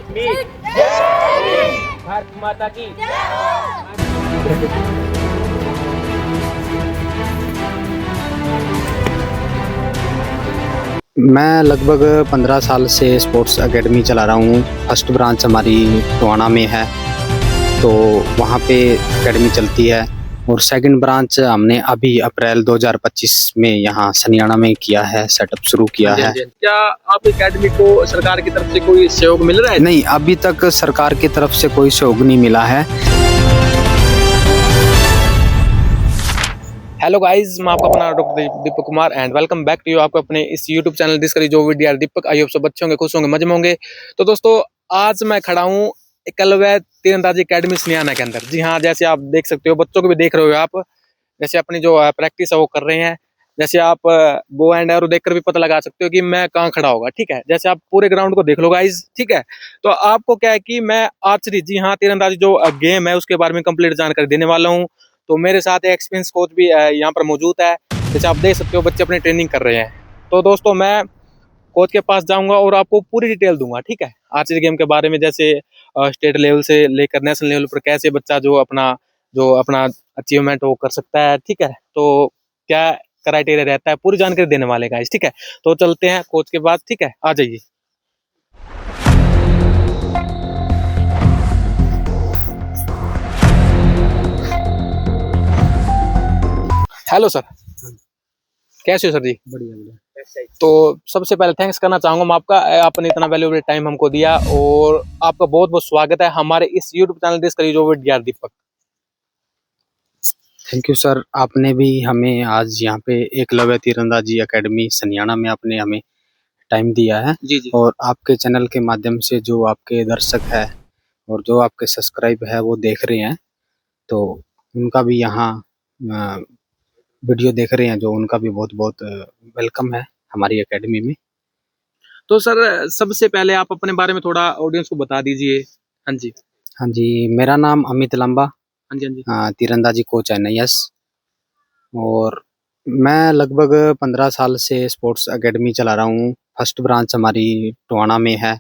की भारत माता की। मैं लगभग 15 साल से स्पोर्ट्स एकेडमी चला रहा हूँ। फर्स्ट ब्रांच हमारी टोहाना में है, तो वहाँ पे एकेडमी चलती है। और सेकंड ब्रांच हमने अभी अप्रैल 2025 में यहाँ सनियाना में किया है, सेटअप शुरू किया है। क्या आप एकेडमी को सरकार की तरफ से कोई सहयोग मिल रहा है? नहीं, अभी तक सरकार की तरफ से कोई सहयोग नहीं मिला है। हेलो गाइस, मैं आपका अपना doctor Deepak Kumar and welcome back to you आपको अपने इस यूट्यूब चैनल डिस्कवरी जो विद यार दीपक। आई होप सब अच्छे होंगे, खुश होंगे, मजे में होंगे। तो दोस्तों, आज मैं खड़ा हूँ एकलव्य तीरंदाजी एकेडमी सनियाना के अंदर। जी हाँ, जैसे आप देख सकते हो, बच्चों को भी देख रहे हो आप, जैसे अपनी जो प्रैक्टिस है वो कर रहे हैं। जैसे आप बो एंड एरो देखकर भी पता लगा सकते हो कि मैं कहाँ खड़ा होगा। ठीक है, जैसे आप पूरे ग्राउंड को देख लो गाइस। ठीक है, तो आपको क्या है कि मैं आर्चरी, जी हाँ, तीरंदाजी जो गेम है उसके बारे में कंप्लीट जानकारी देने वाला हूँ। तो मेरे साथ एक्सपीरियंस कोच भी यहाँ पर मौजूद है। जैसे आप देख सकते हो, बच्चे अपनी ट्रेनिंग कर रहे हैं। तो दोस्तों, मैं कोच के पास जाऊंगा और आपको पूरी डिटेल दूंगा। ठीक है, आर्चरी गेम के बारे में, जैसे स्टेट लेवल से लेकर नेशनल लेवल पर कैसे बच्चा जो अपना अचीवमेंट वो कर सकता है। ठीक है, तो क्या क्राइटेरिया रहता है, पूरी जानकारी देने वाले गाइस। ठीक है, तो चलते हैं कोच के पास। ठीक है, आ जाइए। हेलो सर, कैसे हो सर जी? बढ़िया। तो सबसे पहले थैंक्स करना चाहूंगा मैं आपका, आपने इतना वैल्यूएबल टाइम हमको दिया, और आपका बहुत बहुत स्वागत है हमारे इस यूट्यूब चैनल डिस्कवरी जो विद यार दीपक। थैंक यू सर, आपने भी हमें आज यहाँ पे एकलव्य तीरंदाजी एकेडमी सनियाना में आपने हमें टाइम दिया है। जी जी। और आपके चैनल के माध्यम से जो आपके दर्शक है और जो आपके सब्सक्राइब है वो देख रहे हैं, तो उनका भी यहाँ वीडियो देख रहे हैं जो उनका भी बहुत बहुत वेलकम है हमारी एकेडमी में। तो सर, सबसे पहले आप अपने बारे में थोड़ा ऑडियंस को बता दीजिए। हाँ जी। हाँ जी, मेरा नाम अमित लंबा, हाँ जी। हाँ जी। तीरंदाजी कोच है NIS। और मैं लगभग 15 साल से स्पोर्ट्स एकेडमी चला रहा हूँ। फर्स्ट ब्रांच हमारी टोहाना में है,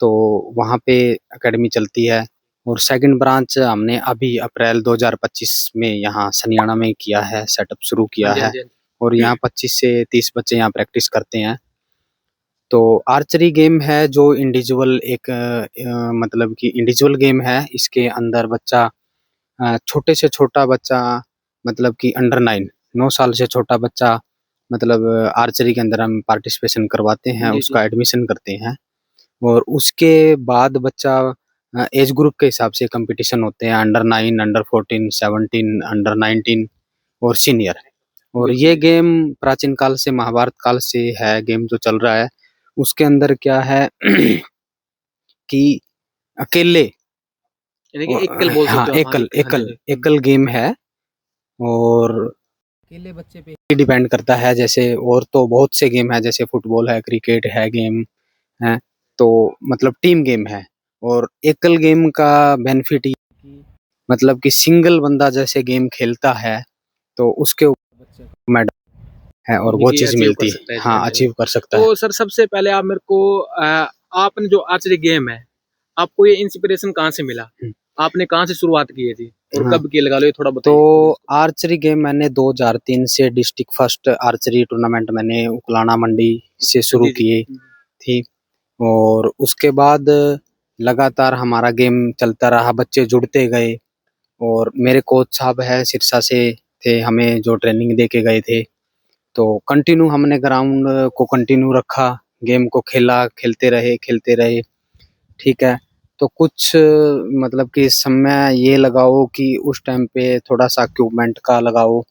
तो वहाँ पे एकेडमी चलती है। और सेकंड ब्रांच हमने अभी अप्रैल 2025 में यहाँ सनियाना में किया है, सेटअप शुरू किया हाँ जी। हाँ है। जी। हाँ जी। और यहाँ 25 से 30 बच्चे यहाँ प्रैक्टिस करते हैं। तो आर्चरी गेम है जो इंडिविजुअल एक मतलब कि इंडिविजुअल गेम है। इसके अंदर बच्चा छोटे से छोटा बच्चा, मतलब कि अंडर 9 साल से छोटा बच्चा, मतलब आर्चरी के अंदर हम पार्टिसिपेशन करवाते हैं, जी जी। उसका एडमिशन करते हैं। और उसके बाद बच्चा एज ग्रुप के हिसाब से कंपटीशन होते हैं, अंडर 9, अंडर 14, 17, अंडर 19 और सीनियर। और ये गेम प्राचीन काल से, महाभारत काल से है गेम जो चल रहा है। उसके अंदर क्या है कि अकेले, यानी कि एकल बोल हाँ, सकते हो। हाँ, एकल एकल। हाँ जी। हाँ एकल जी। एकल गेम है। और अकेले बच्चे पे डिपेंड करता है। जैसे और तो बहुत से गेम है, जैसे फुटबॉल है, क्रिकेट है, गेम है, तो मतलब टीम गेम है। और एकल गेम का बेनिफिट ये कि मतलब कि सिंगल बंदा जैसे गेम खेलता है तो उसके ऊपर बच्चे को मेडल है और यानी वो कि चीज अचीव कर मिलती सकता है। है। जी। हाँ हाँ, जी। हाँ जी। अचीव कर सकता है। तो सर, सबसे पहले आप मेरे को आपने जो आर्चरी गेम है, आपको ये इंस्पिरेशन कहाँ से मिला? आपने कहाँ से शुरुआत की है जी, और हाँ, कब की, लगा लो, ये थोड़ा तो बताइए। आर्चरी गेम मैंने 2003 से डिस्ट्रिक्ट फर्स्ट आर्चरी टूर्नामेंट मैंने उकलाना मंडी से शुरू जी जी। की थी। और उसके बाद लगातार हमारा गेम चलता रहा, बच्चे जुड़ते गए। और मेरे कोच साहब है सिरसा से थे, हमें जो ट्रेनिंग दे के गए थे। तो कंटिन्यू हमने ग्राउंड को कंटिन्यू रखा, गेम को खेलते रहे। ठीक है, तो कुछ मतलब कि समय ये लगाओ कि उस टाइम पे थोड़ा सा इक्विपमेंट का लगाओ,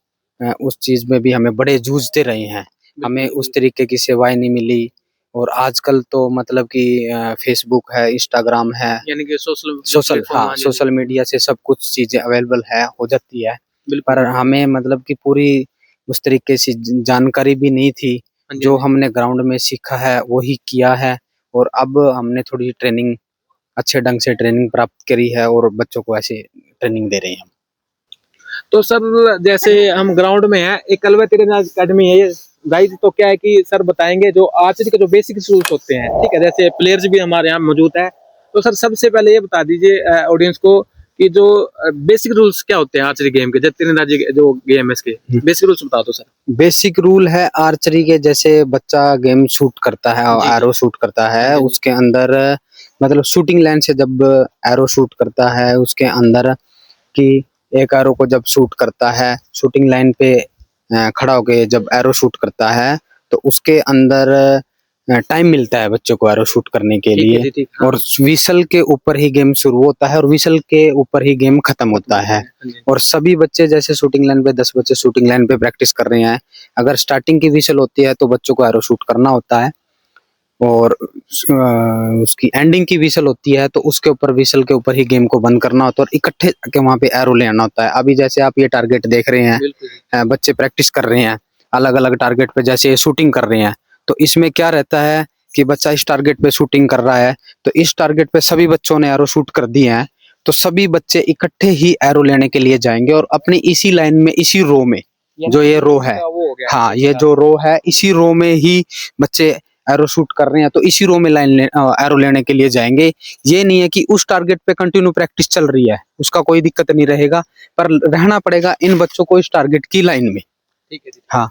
उस चीज़ में भी हमें बड़े जूझते रहे हैं। हमें उस तरीके की सेवाएं नहीं मिली। और आजकल तो मतलब कि फेसबुक है, इंस्टाग्राम है, यानी कि सोशल सोशल, प्लेटफॉर्म। हाँ, हाँ जी। सोशल मीडिया से सब कुछ चीज़ें अवेलेबल है, हो जाती है। बिल्कुल। पर हमें मतलब कि पूरी उस तरीके से जानकारी भी नहीं थी। हाँ जी। जो हाँ जी। हमने ग्राउंड में सीखा है वही किया है। और अब हमने थोड़ी ट्रेनिंग, अच्छे ढंग से ट्रेनिंग प्राप्त करी है और बच्चों को ऐसे ट्रेनिंग दे रहे हैं हम। तो सर, जैसे हम ग्राउंड में हैं, एकलव्य तीरंदाज एकेडमी है ये गाइस। तो क्या है कि सर बताएंगे जो आर्चरी के जो बेसिक रूल्स होते हैं। ठीक है, जैसे प्लेयर्स भी हमारे यहाँ मौजूद है, तो सर सबसे पहले ये बता दीजिए ऑडियंस को कि जो बेसिक रूल्स क्या होते हैं आर्चरी गेम के, जैसे तीरंदाजी जो गेम है इसके बेसिक रूल्स बता दो सर। बेसिक रूल है आर्चरी के, जैसे बच्चा गेम शूट करता है और जी, एरो शूट करता है, जी, जी। उसके अंदर मतलब शूटिंग लाइन से जब एरो शूट करता है, उसके अंदर कि एक एरो को जब शूट करता है, शूटिंग लाइन पे खड़ा होके जब एरो शूट करता है, तो उसके अंदर टाइम मिलता है बच्चों को एरो शूट करने के ठीक है लिए। जी, ठीक, हाँ। और विसल के ऊपर ही गेम शुरू होता है और विसल के ऊपर ही गेम खत्म होता है। हाँ जी। और सभी बच्चे जैसे शूटिंग लाइन पे 10 बच्चे शूटिंग लाइन पे प्रैक्टिस कर रहे हैं, अगर स्टार्टिंग की विसल होती है तो बच्चों को एरो शूट करना होता है, और उसकी एंडिंग की विसल होती है तो उसके ऊपर विसल के ऊपर ही गेम को बंद करना होता है और इकट्ठे के वहां पे एरो ले आना होता है। अभी जैसे आप ये टारगेट देख रहे हैं, बिल्कुल। बच्चे प्रैक्टिस कर रहे हैं अलग अलग टारगेट पे, जैसे ये शूटिंग कर रहे हैं, तो इसमें क्या रहता है कि बच्चा इस टारगेट पे शूटिंग कर रहा है, तो इस टारगेट पे सभी बच्चों ने एरो शूट कर दिए हैं, तो सभी बच्चे इकट्ठे ही एरो लेने के लिए जाएंगे और अपनी इसी लाइन में, इसी रो में, जो ये रो है, वो हो गया। हाँ ये जो रो है, इसी रो में ही बच्चे एरो शूट कर रहे हैं, तो इसी रो में एरो लेने के लिए जाएंगे। ये नहीं है कि उस टारगेट पे कंटिन्यू प्रैक्टिस चल रही है, उसका कोई दिक्कत नहीं रहेगा, पर रहना पड़ेगा इन बच्चों को इस टारगेट की लाइन में। ठीक है जी। हाँ,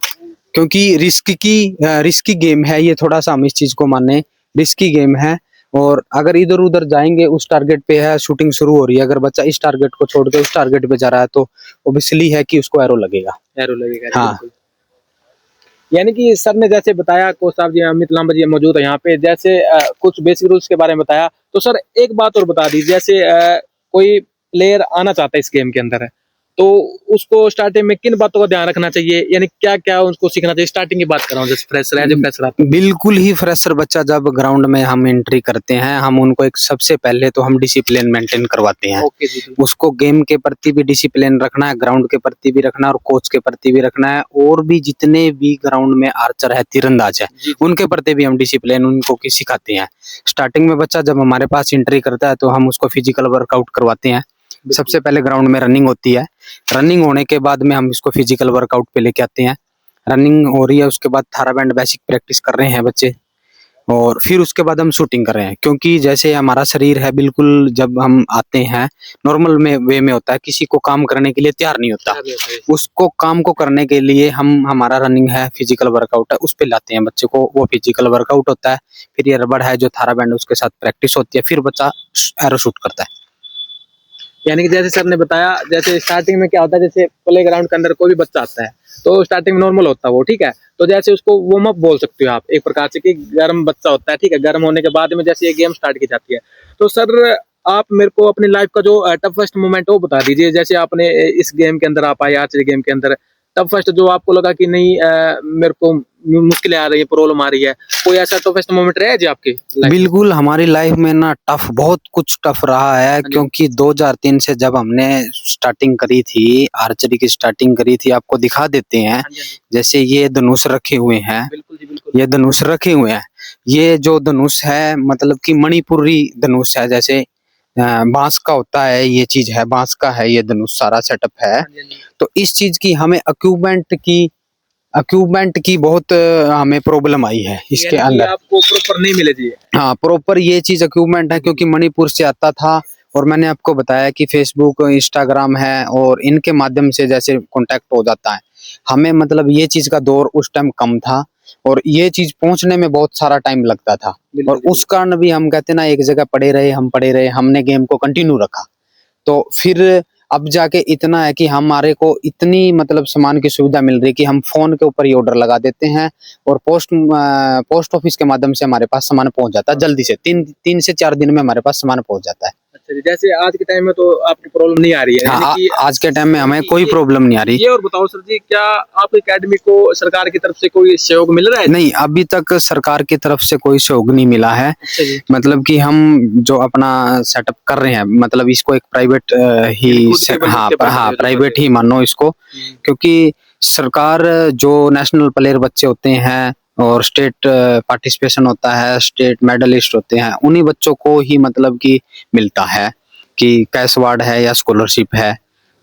क्योंकि रिस्की गेम है ये, थोड़ा सा हम इस चीज को माने, रिस्की गेम है। और अगर इधर उधर जाएंगे, उस टारगेट पे है शूटिंग शुरू हो रही है, अगर बच्चा इस टारगेट को छोड़ के उस टारगेट पे जा रहा है तो ऑब्वियसली है कि उसको एरो लगेगा। एरो लगेगा। हाँ। बिल्कुल। यानी कि सर ने जैसे बताया, कोच साहब जी अमित लांबा जी मौजूद है यहाँ पे, जैसे कुछ बेसिक रूल्स के बारे में बताया, तो सर एक बात और बता दीजिए, जैसे कोई प्लेयर आना चाहता है इस गेम के अंदर, तो उसको स्टार्टिंग में किन बातों का ध्यान रखना चाहिए, यानी क्या क्या उसको सीखना चाहिए? स्टार्टिंग की बात कर रहा हूँ, जैसे फ्रेशर है, जो फ्रेशर आता है। बिल्कुल ही फ्रेशर बच्चा जब ग्राउंड में हम एंट्री करते हैं, हम उनको एक सबसे पहले तो हम डिसिप्लिन मेंटेन करवाते हैं। ओके जी, जी। उसको गेम के प्रति भी डिसिप्लिन रखना है, ग्राउंड के प्रति भी रखना है और कोच के प्रति भी रखना है, और भी जितने भी ग्राउंड में आर्चर है, तीरंदाज है, जी। उनके प्रति भी हम डिसिप्लिन उनको की सिखाते हैं। स्टार्टिंग में बच्चा जब हमारे पास एंट्री करता है तो हम उसको फिजिकल वर्कआउट करवाते हैं। सबसे पहले ग्राउंड में रनिंग होती है, रनिंग होने के बाद में हम इसको फिजिकल वर्कआउट पे लेके आते हैं। रनिंग हो रही है, उसके बाद थारा बैंड बेसिक प्रैक्टिस कर रहे हैं बच्चे, और फिर उसके बाद हम शूटिंग कर रहे हैं। क्योंकि जैसे हमारा शरीर है, बिल्कुल जब हम आते हैं नॉर्मल में वे में होता है, किसी को काम करने के लिए तैयार नहीं होता, उसको काम को करने के लिए हम, हमारा रनिंग है, फिजिकल वर्कआउट है, उस पे लाते हैं बच्चे को। वो फिजिकल वर्कआउट होता है, फिर ये रबड़ है जो थारा बैंड, उसके साथ प्रैक्टिस होती है, फिर बच्चा एरो शूट करता है। यानी कि जैसे सर ने बताया, जैसे स्टार्टिंग में क्या होता है, जैसे प्ले ग्राउंड के अंदर कोई भी बच्चा आता है तो स्टार्टिंग में नॉर्मल होता है वो, ठीक है, तो जैसे उसको वार्म अप बोल सकते हो आप एक प्रकार से, कि गर्म बच्चा होता है, ठीक है, गर्म होने के बाद में जैसे ये गेम स्टार्ट की जाती है। तो सर आप मेरे को अपनी लाइफ का जो टफेस्ट मोमेंट वो बता दीजिए, जैसे आपने इस गेम के अंदर आप आए, आर्चरी गेम के अंदर, तब फर्स्ट जो आपको लगा कि नहीं मेरे को मुश्किलें आ रही है, प्रॉब्लम आ रही है, कोई ऐसा टफेस्ट मोमेंट रहा है जी आपकी लाइफ में? बिल्कुल, हमारी लाइफ में ना टफ, बहुत कुछ टफ रहा है, क्योंकि 2003 से जब हमने स्टार्टिंग करी थी, आर्चरी की स्टार्टिंग करी थी, आपको दिखा देते हैं। जैसे ये धनुष रखे हुए हैं, बिल्कुल जी, बिल्कुल। ये धनुष रखे हुए हैं, ये जो धनुष है मतलब कि मणिपुरी धनुष है, जैसे बांस का होता है, ये चीज है बांस का है, ये धनुष सारा सेटअप है। तो इस चीज की हमें इक्विपमेंट की बहुत हमें प्रॉब्लम आई है इसके अंदर, आपको प्रॉपर नहीं मिले जी। हाँ प्रॉपर ये चीज इक्विपमेंट है, क्योंकि मणिपुर से आता था, और मैंने आपको बताया कि फेसबुक, इंस्टाग्राम है, और इनके माध्यम से जैसे कांटेक्ट हो जाता है हमें, मतलब ये चीज का दौर उस टाइम कम था, और ये चीज पहुंचने में बहुत सारा टाइम लगता था, और उस कारण भी हम कहते ना, एक जगह पड़े रहे, हमने गेम को कंटिन्यू रखा, तो फिर अब जाके इतना है कि हमारे को इतनी मतलब सामान की सुविधा मिल रही है कि हम फोन के ऊपर ही ऑर्डर लगा देते हैं, और पोस्ट ऑफिस के माध्यम से हमारे पास सामान पहुंच जाता है जल्दी से, 3 से 4 दिन में हमारे पास सामान पहुंच जाता है। अच्छा जी, जैसे आज के टाइम में तो आपकी प्रॉब्लम नहीं आ रही है? हाँ, आज के टाइम में हमें कोई प्रॉब्लम नहीं आ रही। ये और बताओ सर जी, क्या आपकी एकेडमी को सरकार की तरफ से कोई सहयोग मिल रहा है? नहीं, अभी तक सरकार की तरफ से कोई सहयोग नहीं मिला है। अच्छा जी। मतलब कि हम जो अपना सेटअप कर रहे हैं, मतलब इसको एक प्राइवेट हाँ प्राइवेट ही मानो इसको, क्योंकि सरकार जो नेशनल प्लेयर बच्चे होते हैं और स्टेट पार्टिसिपेशन होता है, स्टेट मेडलिस्ट होते हैं, उन्हीं बच्चों को ही मतलब कि मिलता है कि कैश अवार्ड है या स्कॉलरशिप है,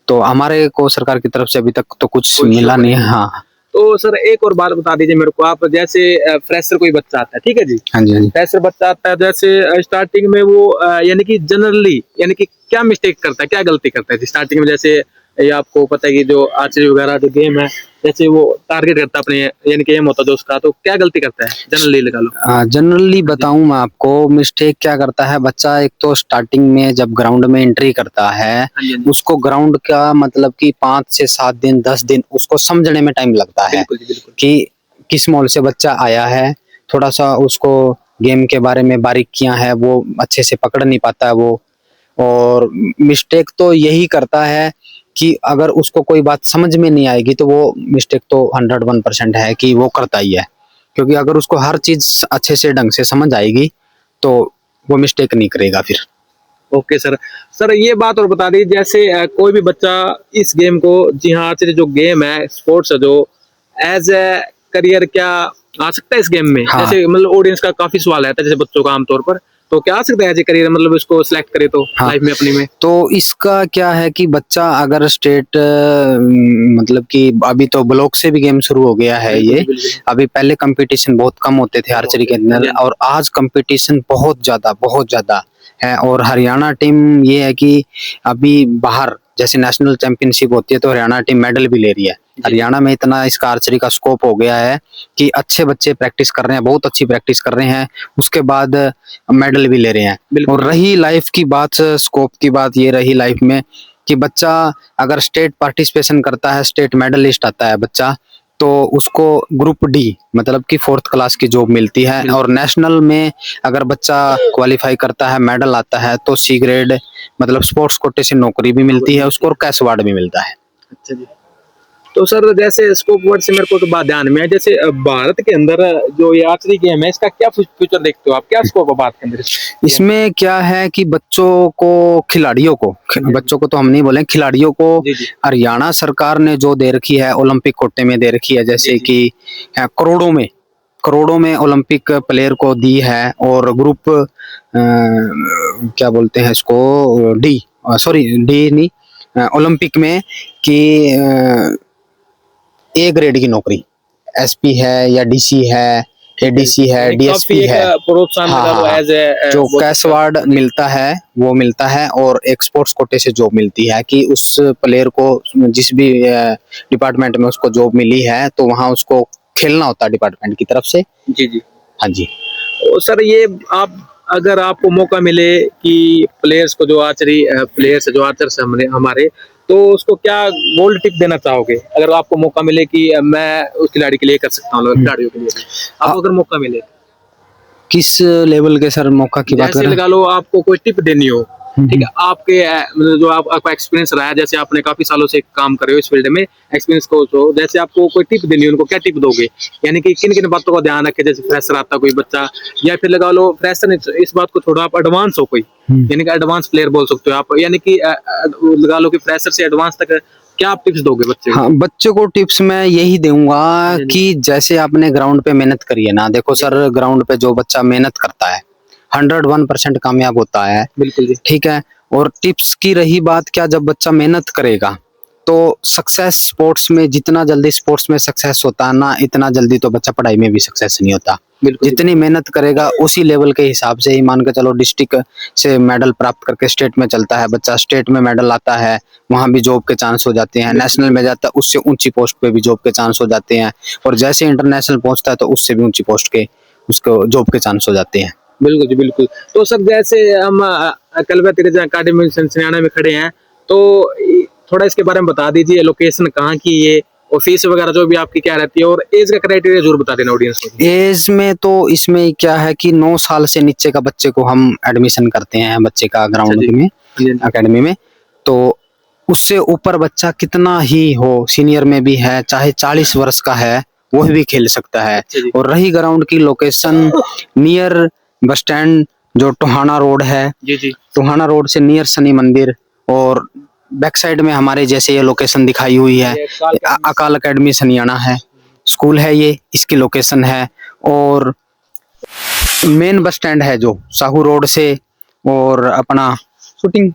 तो हमारे को सरकार की तरफ से अभी तक तो कुछ मिला नहीं है। हाँ, तो सर एक और बात बता दीजिए मेरे को आप, जैसे फ्रेशर कोई बच्चा आता है, ठीक है जी, हाँ जी, हाँ जी। फ्रेशर बच्चा आता है, जैसे स्टार्टिंग में वो यानी कि जनरली यानी कि क्या मिस्टेक करता है, क्या गलती करता है स्टार्टिंग में? जैसे ये आपको पता है कि जो आर्चरी वगैरह जो गेम है, जैसे वो टारगेट करता है अपने, यानी कि एम होता है जो उसका, तो क्या गलती करता है जनरली लगा लो? जनरली बताऊं मैं आपको, मिस्टेक क्या करता है बच्चा, एक तो स्टार्टिंग में जब ग्राउंड में एंट्री करता है, हाँ जी, हाँ जी। उसको ग्राउंड का मतलब कि 5 से 7 दिन 10 दिन उसको समझने में टाइम लगता है बिल्कुल जी, बिल्कुल। कि किस मॉल से बच्चा आया है। थोड़ा सा उसको गेम के बारे में बारीकियां है वो अच्छे से पकड़ नहीं पाता है वो। और मिस्टेक तो यही करता है कि अगर उसको कोई बात समझ में नहीं आएगी तो वो मिस्टेक तो 101% है कि वो करता ही है, क्योंकि अगर उसको हर चीज अच्छे से ढंग से समझ आएगी तो वो मिस्टेक नहीं करेगा फिर। Okay sir. सर ये बात और बता दी, जैसे कोई भी बच्चा इस गेम को, जी हाँ, आर्चरी जो गेम है, स्पोर्ट्स है, जो एज ए करियर क्या आ सकता है इस गेम में? हाँ। जैसे मतलब ऑडियंस का काफी सवाल आता है जैसे बच्चों का आमतौर पर, तो क्या आ सकता है एज ए करियर, मतलब इसको सिलेक्ट करे तो हाँ। लाइफ में अपनी में? तो इसका क्या है कि बच्चा अगर स्टेट मतलब कि अभी तो ब्लॉक से भी गेम शुरू हो गया है बिल्कुल ये। जी, बिल्कुल। अभी पहले कंपटीशन बहुत कम होते थे आर्चरी के अंदर, और आज कंपटीशन बहुत ज्यादा है। और हरियाणा टीम ये है कि अभी बाहर जैसे नेशनल चैंपियनशिप होती है तो हरियाणा टीम मेडल भी ले रही है। हरियाणा में इतना इसका आर्चरी का स्कोप हो गया है कि अच्छे बच्चे प्रैक्टिस कर रहे हैं, बहुत अच्छी प्रैक्टिस कर रहे हैं, उसके बाद मेडल भी ले रहे हैं। और रही लाइफ की बात, स्कोप की बात, ये रही लाइफ में कि बच्चा अगर स्टेट पार्टिसिपेशन करता है, स्टेट मेडलिस्ट आता है बच्चा, तो उसको ग्रुप डी मतलब कि 4th क्लास की जॉब मिलती है। और नेशनल में अगर बच्चा क्वालिफाई करता है, मेडल आता है, तो सी ग्रेड मतलब स्पोर्ट्स कोटे से नौकरी भी मिलती है उसको और कैश अवार्ड भी मिलता है। अच्छा जी। तो सर जैसे स्कोप वर्ड से मेरे को तो बात ध्यान में है, जैसे भारत के अंदर जो ये आर्चरी गेम है, इसका क्या फ्यूचर देखते हो आप? क्या स्कोप है भारत के अंदर? इसमें क्या है कि बच्चों को, खिलाड़ियों को, बच्चों को तो हम नहीं बोले, खिलाड़ियों को हरियाणा सरकार ने जो दे रखी है ओलंपिक कोटे में दे रखी है, जैसे कि करोड़ों में ओलंपिक प्लेयर को दी है। और ग्रुप क्या बोलते हैं इसको, डी, सॉरी डी नहीं, ओलंपिक में कि ए ग्रेड की नौकरी, एसपी है या डीसी है, एडीसी है, डीएसपी है। प्रोत्साहन हाँ, लगा लो हाँ, एज ए जो कैश अवार्ड मिलता है वो मिलता है। और एक स्पोर्ट्स कोटे से जॉब मिलती है कि उस प्लेयर को जिस भी डिपार्टमेंट में उसको जॉब मिली है तो वहाँ उसको खेलना होता है डिपार्टमेंट की तरफ से। जी जी। हाँ जी। तो सर ये आप, अगर आपको मौका मिले कि प्लेयर्स को, जो आर्चरी प्लेयर्स जो आर्चर्स हमारे, तो उसको क्या गोल्ड टिप देना चाहोगे अगर आपको मौका मिले कि मैं उस खिलाड़ी के लिए कर सकता हूँ, खिलाड़ियों के लिए आपको अगर मौका मिले? किस लेवल के सर मौका की बात कर रहे हैं? लगा लो आपको कोई टिप देनी हो, ठीक है, आपके मतलब जो आपका एक्सपीरियंस रहा है, जैसे आपने काफी सालों से काम कर रहे हो इस फील्ड में, एक्सपीरियंस को, तो जैसे आपको कोई टिप देनी हो, उनको क्या टिप दोगे? यानी कि किन किन बातों का ध्यान रखे, जैसे फ्रेशर आता कोई बच्चा, या फिर लगा लो फ्रेशर, इस बात को छोड़ो, आप एडवांस हो कोई, यानी कि एडवांस प्लेयर बोल सकते हो आप, यानी कि लगा लो कि फ्रेशर से एडवांस तक क्या आप टिप्स दोगे बच्चे को? हाँ, बच्चों को टिप्स मैं यही दूंगा कि जैसे आपने ग्राउंड पे मेहनत करी है ना, देखो सर, ग्राउंड पे जो बच्चा मेहनत करता है 101% कामयाब होता है। बिल्कुल जी। ठीक है। और टिप्स की रही बात, क्या जब बच्चा मेहनत करेगा तो सक्सेस, स्पोर्ट्स में जितना जल्दी स्पोर्ट्स में सक्सेस होता है ना, इतना जल्दी तो बच्चा पढ़ाई में भी सक्सेस नहीं होता। जितनी मेहनत करेगा उसी लेवल के हिसाब से ही, मान के चलो डिस्ट्रिक्ट से मेडल प्राप्त करके स्टेट में चलता है बच्चा, स्टेट में मेडल आता है, वहां भी जॉब के चांस हो जाते हैं। नेशनल में जाता है, उससे ऊंची पोस्ट पे भी जॉब के चांस हो जाते हैं। और जैसे इंटरनेशनल पहुंचता है तो उससे भी ऊंची पोस्ट के उसको जॉब के चांस हो जाते हैं। बिल्कुल जी, बिल्कुल। तो सर जैसे हम कलवा तिरजा अकेडमी सिंसियाना में खड़े हैं, तो थोड़ा इसके बारे में बता दीजिए, लोकेशन कहाँ की ये, और फीस वगैरह जो भी आपकी क्या रहती है, और एज का क्राइटेरिया जरूर बता देना ऑडियंस को। एज में तो इसमें क्या है कि 9 साल से नीचे का बच्चे को हम एडमिशन करते हैं बच्चे का ग्राउंड में, एकेडमी में। तो उससे ऊपर बच्चा कितना ही हो, सीनियर में भी है, चाहे 40 वर्ष का है, वो भी खेल सकता है। और रही ग्राउंड की लोकेशन, नियर बस स्टैंड जो टोहाना रोड है, जी जी, टोहाना रोड से नियर शनि मंदिर, और बैक साइड में हमारे जैसे ये लोकेशन दिखाई हुई है, अकाल अकेडमी सनियाना है, स्कूल है ये, इसकी लोकेशन है। और मेन बस स्टैंड है जो साहू रोड से, और अपना शूटिंग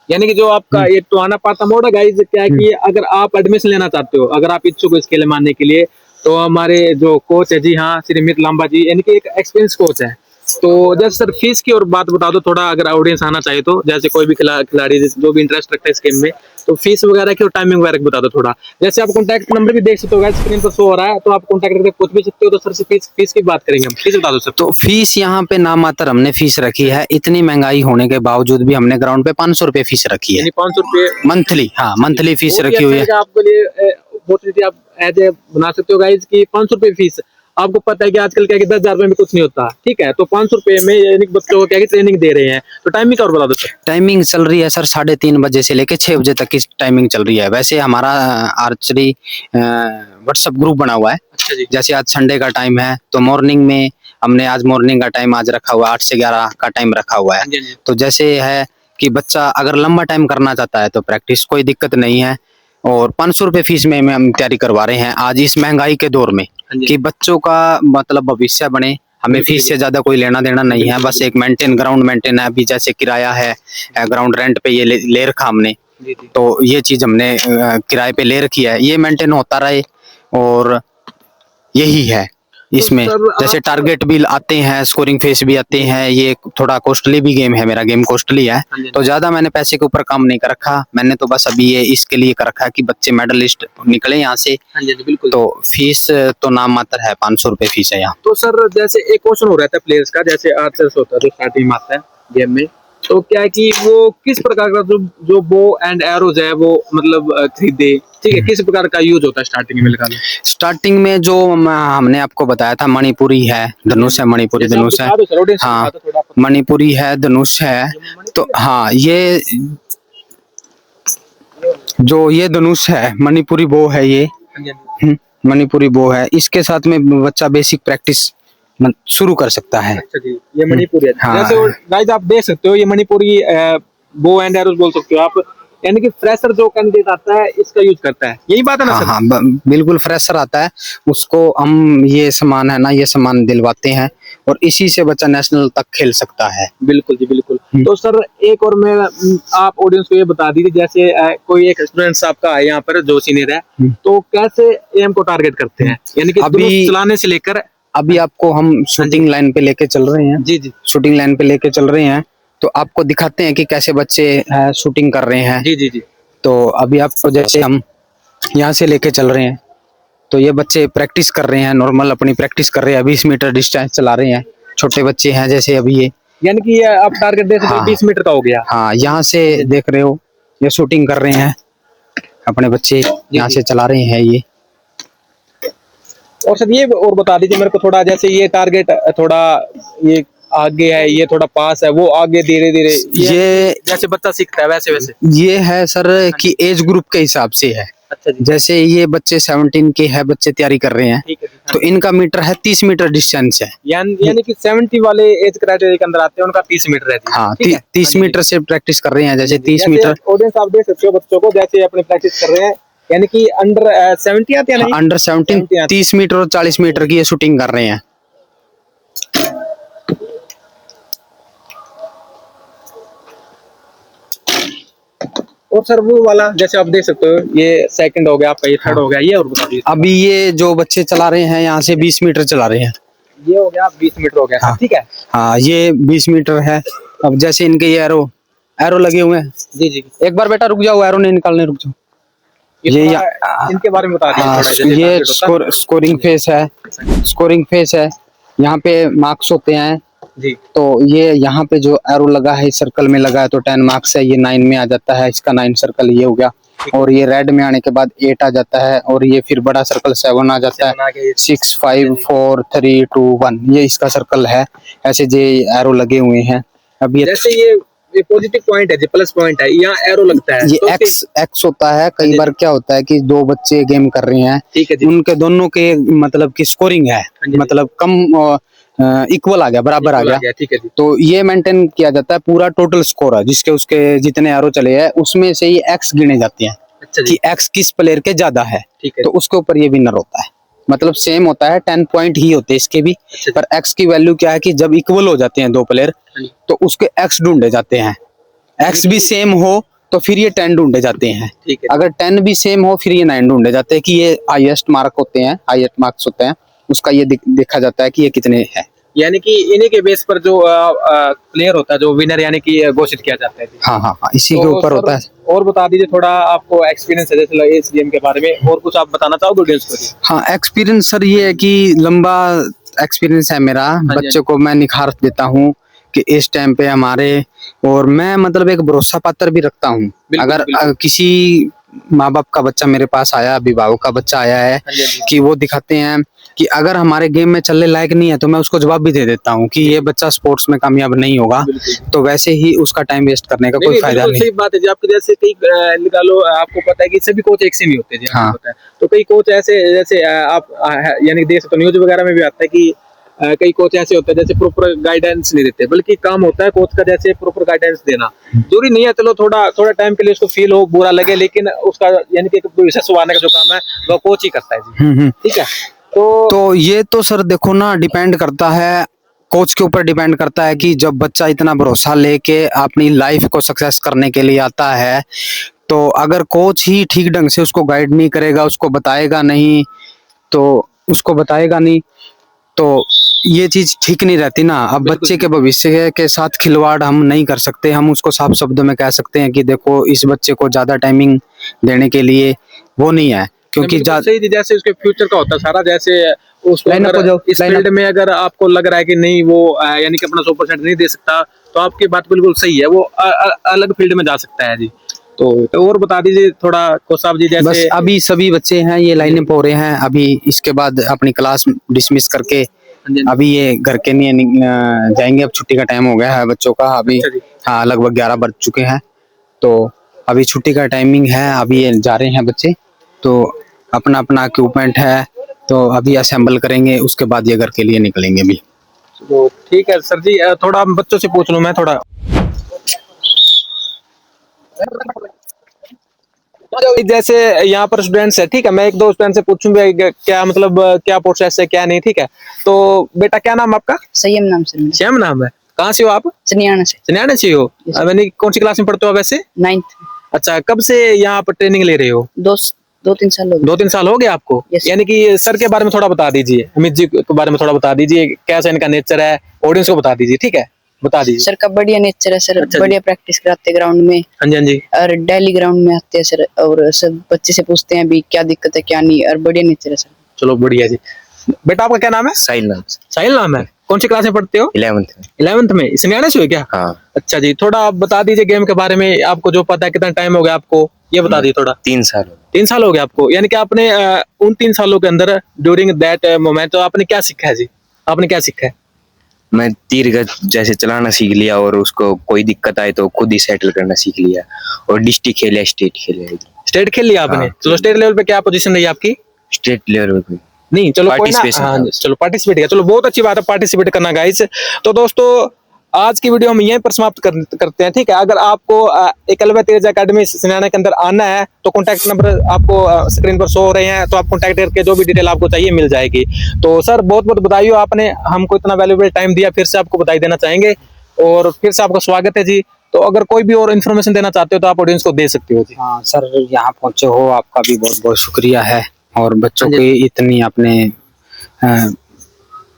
यानी कि जो आपका ये टोहाना पाता मोड है गाइस, क्या है कि अगर आप एडमिशन लेना चाहते हो, अगर आप इच्छुक हो इसके लिए मानने के लिए, तो हमारे जो कोच है जी हाँ श्री मित लांबा जी, यानी कि एक एक्सपीरियंस कोच है। तो जैसे सर फीस की और बात बता दो थोड़ा, अगर ऑडियंस आना चाहे तो, जैसे कोई भी खिलाड़ी जो भी इंटरेस्ट रखता है इस गेम में, तो फीस वगैरह की और टाइमिंग वगैरह की बता दो थोड़ा। जैसे आप कॉन्टैक्ट नंबर भी देख सकते हो, स्क्रीन पर शो हो रहा है, तो आप कॉन्टैक्ट करके पूछ भी सकते हो। तो सर से फीस की बात करेंगे हम, फीस बता दो सर। तो फीस यहाँ पे नामात्र हमने फीस रखी है, इतनी महंगाई होने के बावजूद भी हमने ग्राउंड पे 500 रुपए फीस रखी है। यानी 500 रुपए मंथली, हाँ मंथली फीस रखी हुई है। आपके लिए अपॉर्चुनिटी आप एज ए बना सकते हो गाइज की 500 रुपए फीस। आपको पता है कि आजकल क्या है कि 10,000 रुपए में कुछ नहीं होता, ठीक है। तो 500 रुपए में यानी कि बच्चों को क्या है कि ट्रेनिंग दे रहे हैं। तो टाइमिंग और बता दो सर। टाइमिंग चल रही है सर 3:30 बजे से लेके 6 बजे तक की टाइमिंग चल रही है। वैसे हमारा आर्चरी व्हाट्सएप ग्रुप बना हुआ है। अच्छा जी। जैसे आज संडे का टाइम है तो मॉर्निंग में हमने आज मॉर्निंग का टाइम आज रखा हुआ है, 8 से 11 का टाइम रखा हुआ है। तो जैसे है कि बच्चा अगर लंबा टाइम करना चाहता है तो प्रैक्टिस कोई दिक्कत नहीं है। और 500 रुपए फीस में हम तैयारी करवा रहे हैं आज इस महंगाई के दौर में, कि बच्चों का मतलब भविष्य बने। हमें फीस से ज्यादा कोई लेना देना नहीं है, बस एक ग्राउंड मेंटेन है। अभी जैसे किराया है, ग्राउंड रेंट पे ये ले रखा हमने, तो ये चीज हमने किराए पे ले रखी है, ये मेंटेन होता रहे। और यही है इसमें। जैसे टारगेट भी आते हैं, स्कोरिंग फेस भी आते हैं। ये थोड़ा कॉस्टली भी गेम है, मेरा गेम कॉस्टली है, तो ज्यादा मैंने पैसे के ऊपर काम नहीं कर रखा। मैंने तो बस अभी ये इसके लिए कर रखा है कि बच्चे मेडलिस्ट निकले यहाँ से। बिल्कुल। तो फीस तो नाम मात्र है, 500 रुपए फीस है यहाँ। तो सर जैसे एक क्वेश्चन हो रहता है प्लेयर्स का, जैसे आर्चर्स होता है जो स्टार्टिंग में आता है गेम में, तो क्या है कि वो किस प्रकार का जो बो एंड एरोज है वो मतलब खरीदे, ठीक है, किस प्रकार का यूज होता है स्टार्टिंग में? लगाने स्टार्टिंग में जो हमने आपको बताया था, मणिपुरी है, धनुष है, मणिपुरी धनुष है। हाँ मणिपुरी है, धनुष है। तो हाँ ये जो ये धनुष है मणिपुरी बो है, ये मणिपुरी बो है। इसके साथ में बच्चा बेसिक प्रैक्टिस शुरू कर सकता है। अच्छा जी, ये मणिपुरी है। हाँ। जैसे गाइस आप देख सकते हो ये मणिपुरी बो एंड एरोज बोल सकते हो आप, यानी कि फ्रेशर जो कैंडिडेट आता है इसका यूज करता है, यही बात है ना सर? हाँ बिल्कुल, फ्रेशर आता है उसको हम ये सामान है ना, ये सामान दिलवाते हैं और इसी से बच्चा नेशनल तक खेल सकता है। बिल्कुल जी बिल्कुल। तो सर एक और मैं आप ऑडियंस को ये बता दीजिए, जैसे कोई एक स्टूडेंट्स आपका है यहाँ पर जो सीनियर है, तो कैसे एम को टारगेट करते हैं, यानी कि अभी चलाने से लेकर अभी आपको हम शूटिंग लाइन पे लेके चल रहे हैं। जी जी, शूटिंग लाइन पे लेके चल रहे हैं, तो आपको दिखाते हैं कि कैसे बच्चे शूटिंग कर रहे हैं। जी जी जी। तो अभी आपको जैसे हम यहाँ से लेके चल रहे हैं, तो ये बच्चे प्रैक्टिस कर रहे हैं, नॉर्मल अपनी प्रैक्टिस कर रहे हैं। 20 मीटर डिस्टेंस चला रहे हैं, छोटे बच्चे हैं जैसे अभी ये, यानी कि ये आप टारगेट देख सकते हो 20 मीटर का हो गया। हाँ यहाँ से देख रहे हो ये शूटिंग कर रहे हैं अपने बच्चे, यहाँ से चला रहे हैं ये। और सर ये और बता दीजिए मेरे को थोड़ा, जैसे ये टारगेट थोड़ा ये आगे है, ये थोड़ा पास है, वो आगे धीरे धीरे ये जैसे बच्चा सीखता है वैसे वैसे ये है सर कि एज ग्रुप के हिसाब से है। अच्छा जी। जैसे ये बच्चे 17 के है, बच्चे तैयारी कर रहे हैं, तो इनका मीटर है 30 मीटर डिस्टेंस है। यानी कि 70 वाले एज क्राइटेरिया के अंदर आते हैं, उनका 30 मीटर है। हाँ 30 मीटर से प्रैक्टिस कर रहे हैं, जैसे 30 मीटर। ऑडियंस आप देख सकते हो बच्चों को जैसे अपनी प्रैक्टिस कर रहे हैं, यानी कि अंडर 70 आते हैं, अंडर 17 30 मीटर और 40 मीटर की ये शूटिंग कर रहे हैं। और सर वो वाला जैसे आप देख सकते हो ये सेकंड हो गया आपका, ये थर्ड हो गया, ये और बता दीजिए। अभी ये जो बच्चे चला रहे हैं यहाँ से 20 मीटर चला रहे हैं, ये हो गया 20 मीटर हो गया। हाँ, ठीक है। हाँ ये 20 मीटर है। अब जैसे इनके ये एरो लगे हुए हैं। जी जी, एक बार बेटा रुक जाओ, एरो नहीं निकालने, रुक जाओ। ये इनके बारे में बता दीजिए। ये स्कोरिंग फेस है, स्कोरिंग फेस है, यहाँ पे मार्क्स होते हैं जी। तो ये यहाँ पे जो एरो लगा है सर्कल में लगा है तो 10 मार्क्स है, ये 9 में आ जाता है, इसका 9 सर्कल ये हो गया। और ये रेड में आने के बाद 8 आ जाता है, और ये फिर बड़ा सर्कल 7 आ जाता है। 6 5 4 3 2 1 ये इसका सर्कल है। ऐसे जो एरो लगे हुए हैं। अब ये जैसे ये पॉजिटिव पॉइंट है, जो प्लस पॉइंट है, यहाँ एरो लगता है, ये तो एक्स होता है। कई बार क्या होता है कि दो बच्चे गेम कर रहे हैं, ठीक है, उनके दोनों के मतलब की स्कोरिंग है, मतलब कम इक्वल आ गया, बराबर आ गया, ठीक है जी। तो ये मेंटेन किया जाता है, पूरा टोटल स्कोर है जिसके उसके जितने एरो चले हैं उसमें से ही एक्स गिने जाते हैं। अच्छा कि एक्स किस प्लेयर के ज्यादा है, तो उसके ऊपर ये विनर होता है। मतलब सेम होता है, 10 पॉइंट ही होते हैं इसके भी। पर एक्स की वैल्यू क्या है कि जब इक्वल हो जाते हैं दो प्लेयर तो उसके एक्स ढूंढे जाते हैं। एक्स भी सेम हो तो फिर ये 10 ढूंढे जाते हैं। ठीक है। अगर 10 भी सेम हो फिर ये 9 ढूंढे जाते हैं कि ये हाईएस्ट मार्क होते हैं, हाईएस्ट मार्क्स होते हैं, उसका ये देखा जाता है कि ये कितने हैं। यानी कि इन्हीं के बेस पर जो प्लेयर होता है, जो विनर यानी कि घोषित किया जाता है जी। हाँ हाँ हाँ, इसी तो के ऊपर सर, होता है। और बता दीजिए थोड़ा, आपको एक्सपीरियंस है जैसे इस गेम के बारे में, और कुछ आप बताना चाहोगे ऑडियंस को जी? हाँ, एक्सपीरियंस सर ये है कि लंबा एक्सपीरियंस है मेरा, बच्चे को मैं निखार देता हूँ कि इस टाइम पे हमारे, और मैं मतलब एक भरोसा पात्र भी रखता हूँ। अगर किसी माँ बाप का बच्चा मेरे पास आया, अभिभावक का बच्चा आया है कि वो दिखाते हैं कि अगर हमारे गेम में चलने लायक नहीं है, तो मैं उसको जवाब भी दे देता हूँ कि ये बच्चा स्पोर्ट्स में कामयाब नहीं होगा, तो वैसे ही उसका टाइम वेस्ट करने का कोई फायदा नहीं। सही बात है जी आपकी। जैसे कई निकालो, आपको पता है कि सभी कोच एक से नहीं होते जी, हाँ। पता है। तो कई कोच ऐसे, जैसे आप यानी देख सकते हो न्यूज वगैरह में भी आता है कि कई कोच ऐसे होते हैं जैसे प्रॉपर गाइडेंस नहीं देते, बल्कि काम होता है कोच का जैसे प्रॉपर गाइडेंस देना। जरूरी नहीं है, चलो थोड़ा टाइम के लिए उसको फील हो, बुरा लगे, लेकिन उसका यानी कि विश्वास उड़ाने का जो काम है वो कोच ही करता है जी। ठीक है। तो ये तो सर देखो ना, डिपेंड करता है कोच के ऊपर, डिपेंड करता है कि जब बच्चा इतना भरोसा लेके अपनी लाइफ को सक्सेस करने के लिए आता है, तो अगर कोच ही ठीक ढंग से उसको गाइड नहीं करेगा, उसको बताएगा नहीं, तो ये चीज ठीक नहीं रहती ना। अब बच्चे के भविष्य के साथ खिलवाड़ हम नहीं कर सकते। हम उसको साफ शब्दों में कह सकते हैं कि देखो इस बच्चे को ज्यादा टाइमिंग देने के लिए वो नहीं है, क्योंकि सही, जैसे उसके फ्यूचर का होता है सारा, जैसे उसको इस फील्ड में अगर आपको लग रहा है कि नहीं वो यानी कि अपना 100% नहीं दे सकता, तो आपकी बात बिल्कुल सही है, वो अलग फील्ड में जा सकता है जी। तो और बता दीजिए थोड़ा कोच साहब जी, जैसे बस अभी सभी बच्चे हैं ये लाइन अप हो रहे हैं, अभी इसके बाद अपनी क्लास डिसमिस करके अभी ये घर के लिए जाएंगे। अब छुट्टी का टाइम हो गया है बच्चों का अभी। हाँ, लगभग 11 बज चुके हैं, तो अभी छुट्टी का टाइमिंग है, अभी ये जा रहे हैं बच्चे, तो अपना अपना इक्विपमेंट है, तो अभी असेंबल करेंगे, उसके बाद ये घर के लिए निकलेंगे अभी। तो ठीक है सर जी, थोड़ा बच्चों से पूछ लूं मैं थोड़ा। जैसे यहाँ पर स्टूडेंट्स है, ठीक है, मैं एक दो स्टूडेंट से पूछूंगा क्या मतलब क्या प्रोसेस है क्या नहीं, ठीक है। तो बेटा क्या नाम आपका? संयम नाम सर। श्याम नाम है। कहाँ से हो आप? चनियाना से। चनियाना से हो? मैंने कौन सी क्लास में पढ़ते हो वैसे? 9th। अच्छा, कब से यहाँ पर ट्रेनिंग ले रहे हो? 2-3 साल हो गए। 2-3 साल हो गए आपको? यानी कि सर के बारे में थोड़ा बता दीजिए, अमित जी के बारे में थोड़ा बता दीजिए, कैसा इनका नेचर है, ऑडियंस को बता दीजिए, ठीक है, बता दीजिए। सर का बढ़िया नेचर है सर। अच्छा, बढ़िया प्रैक्टिस कराते ग्राउंड में। हाँ जी, हाँ जी। और डेली ग्राउंड में आते हैं सर, और सब बच्चे से पूछते हैं भी क्या दिक्कत है क्या नहीं, और बढ़िया नेचर है सर। चलो बढ़िया जी। बेटा आपका क्या नाम है? साहिल नाम। साहिल नाम है। कौन सी क्लास में पढ़ते हो? 11th में। सनियाने से हो क्या? हाँ। अच्छा जी, थोड़ा आप बता दीजिए गेम के बारे में, आपको जो पता है, कितना टाइम हो गया आपको, ये बता दीजिए थोड़ा। 3 साल। 3 साल हो गए आपको, यानी कि आपने उन 3 सालों के अंदर ड्यूरिंग दैट मोमेंट तो आपने क्या सीखा है जी? आपने क्या सीखा है? मैं तीर जैसे चलाना सीख लिया, और उसको कोई दिक्कत आए तो खुद ही सेटल करना सीख लिया, और डिस्ट्रिक्ट खेले, स्टेट खेले। स्टेट खेल लिया आपने? हाँ। चलो स्टेट लेवल पे क्या पोजीशन रही आपकी? स्टेट लेवल पे नहीं, चलो कोई ना, Participation हाँ, था। चलो पार्टिसिपेट किया, चलो बहुत अच्छी बात है पार्टिसिपेट करना गाइस। तो दोस्तों आज की वीडियो हम यहीं पर समाप्त करते हैं, ठीक है। अगर आपको एकलव्य तेज एकेडमी सनियाना के अंदर आना है तो कॉन्टैक्ट नंबर आपको स्क्रीन पर शो हो रहे हैं, तो आप कॉन्टैक्ट करके जो भी डिटेल आपको चाहिए मिल जाएगी। तो सर बहुत बहुत बधाई हो, आपने हमको इतना वैल्यूएबल टाइम दिया, फिर से आपको बधाई देना चाहेंगे, और फिर से आपका स्वागत है जी। तो अगर कोई भी और इन्फॉर्मेशन देना चाहते हो तो आप ऑडियंस को दे सकते हो जी। हाँ सर, यहाँ पहुँचे हो आपका भी बहुत बहुत शुक्रिया है, और बच्चों की इतनी आपने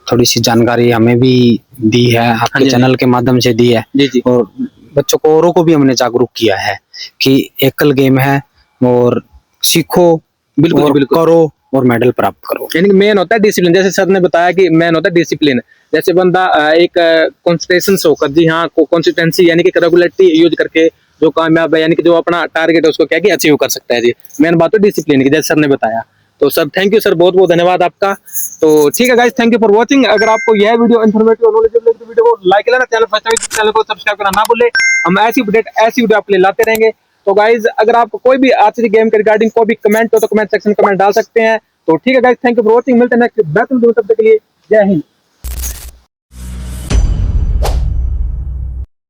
थोड़ी सी जानकारी हमें भी दी है, आपके चैनल के माध्यम से दी है जी जी। और बच्चों को औरों को भी हमने जागरूक किया है कि एकल गेम है, और सीखो, बिल्कुल और बिल्कुल करो, और मेडल प्राप्त करो। यानी कि मेन होता है डिसिप्लिन, जैसे सर ने बताया कि मेन होता है डिसिप्लिन। जैसे बंदा एक कंसंट्रेशन से होकर, जी हाँ, कंसिस्टेंसी यानी कि रेगुलरिटी यूज करके जो कामयाब है, यानी कि जो अपना टारगेट है उसको क्या कि अचीव कर सकता है जी। मेन बात है डिसिप्लिन की, जैसे सर ने बताया। तो सर थैंक यू सर, बहुत बहुत धन्यवाद आपका। तो ठीक है guys, thank you for watching. अगर आपको यह वीडियो इन्फॉर्मेटिव और नॉलेजेबल लगे तो वीडियो को लाइक करना, चैनल को सब्सक्राइब करना ना भूले। हम ऐसी अपडेट ऐसी वीडियो आपके लिए लाते रहेंगे। तो गाइज अगर आपको कोई भी आरसीसी गेम के रिगार्डिंग कोई भी कमेंट हो तो कमेंट सेक्शन में कमेंट डाल सकते हैं। तो ठीक है guys, thank you for watching. मिलते हैं नेक्स्ट बेहतर वीडियो में, तब तक के लिए जय हिंद।